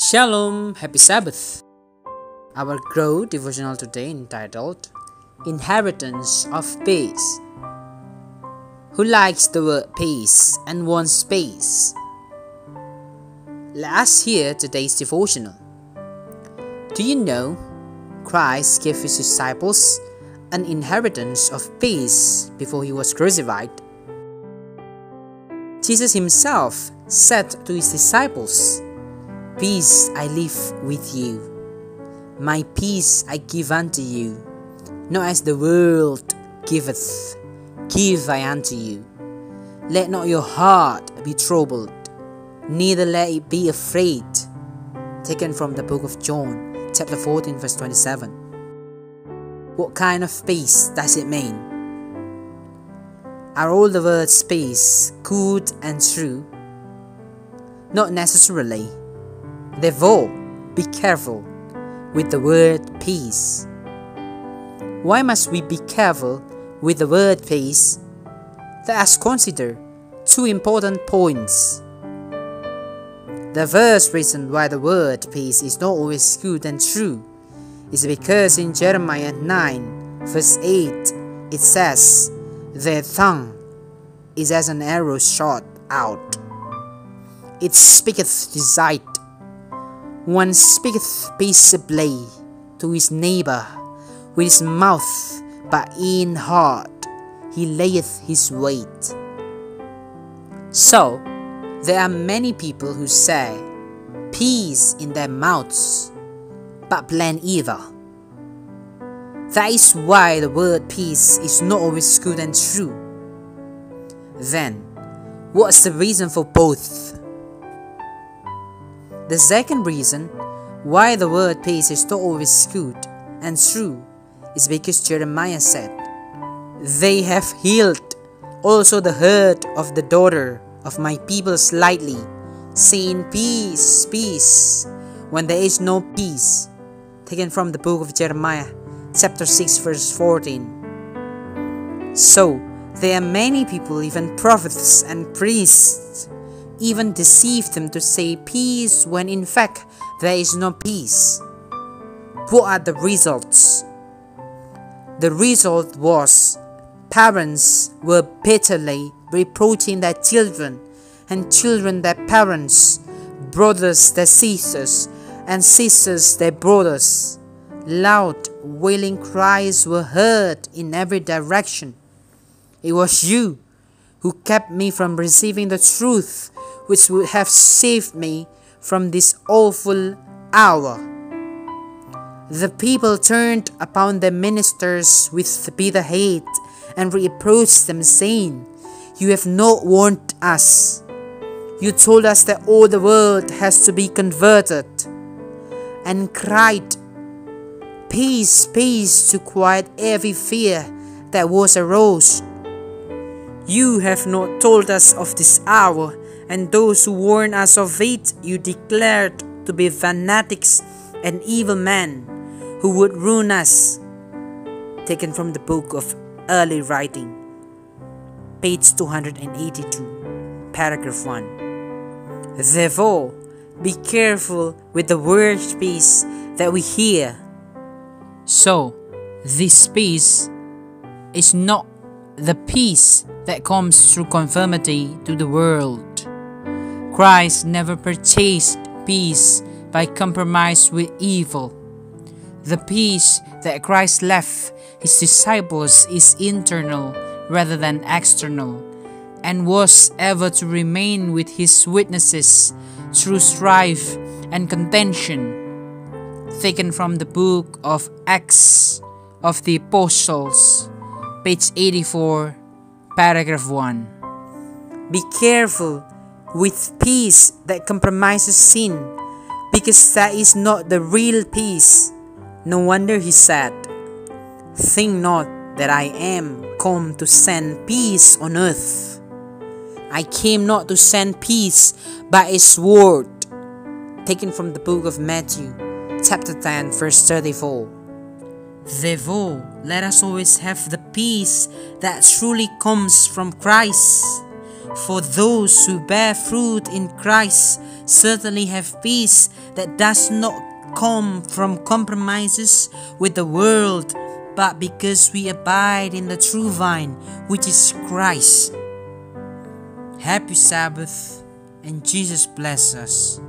Shalom Happy Sabbath. Our Grow devotional today entitled Inheritance of Peace. Who likes the word peace and wants peace? Let us hear today's devotional. Do you know Christ gave his disciples an inheritance of peace before he was crucified? Jesus himself said to his disciples, "Peace I leave with you. My peace I give unto you. Not as the world giveth, give I unto you. Let not your heart be troubled, neither let it be afraid." Taken from the book of John, chapter 14, verse 27. What kind of peace does it mean? Are all the words peace good and true? Not necessarily. Therefore, be careful with the word peace. Why must we be careful with the word peace? Let us consider two important points. The first reason why the word peace is not always good and true is because in Jeremiah 9, verse 8, it says, "Their tongue is as an arrow shot out. It speaketh deceit. One speaketh peaceably to his neighbour with his mouth, but in heart he layeth his weight." So, there are many people who say peace in their mouths, but plan evil. That is why the word peace is not always good and true. Then, what's the reason for both? The second reason why the word peace is not always good and true is because Jeremiah said, "They have healed also the hurt of the daughter of my people slightly, saying peace, peace, when there is no peace." Taken from the book of Jeremiah, chapter 6, verse 14. So, there are many people, even prophets and priests, even deceive them to say peace when in fact there is no peace. What are the results? The result was parents were bitterly reproaching their children, and children their parents, brothers their sisters, and sisters their brothers. Loud wailing cries were heard in every direction. It was you who kept me from receiving the truth, which would have saved me from this awful hour. The people turned upon their ministers with bitter hate and reproached them, saying, "You have not warned us. You told us that all the world has to be converted," and cried, "Peace, peace," to quiet every fear that was aroused. You have not told us of this hour, and those who warned us of it you declared to be fanatics and evil men who would ruin us. Taken from the book of Early Writing, page 282, paragraph 1. Therefore, be careful with the word peace that we hear. So, this peace is not the peace that comes through conformity to the world. Christ never purchased peace by compromise with evil. The peace that Christ left his disciples is internal rather than external, and was ever to remain with his witnesses through strife and contention. Taken from the book of Acts of the Apostles, page 84, paragraph 1. Be careful with peace that compromises sin, because that is not the real peace. No wonder he said, "Think not that I am come to send peace on earth. I came not to send peace, but a sword." Taken from the book of Matthew, chapter 10, verse 34. Therefore, let us always have the peace that truly comes from Christ. For those who bear fruit in Christ certainly have peace that does not come from compromises with the world, but because we abide in the true vine, which is Christ. Happy Sabbath, and Jesus bless us.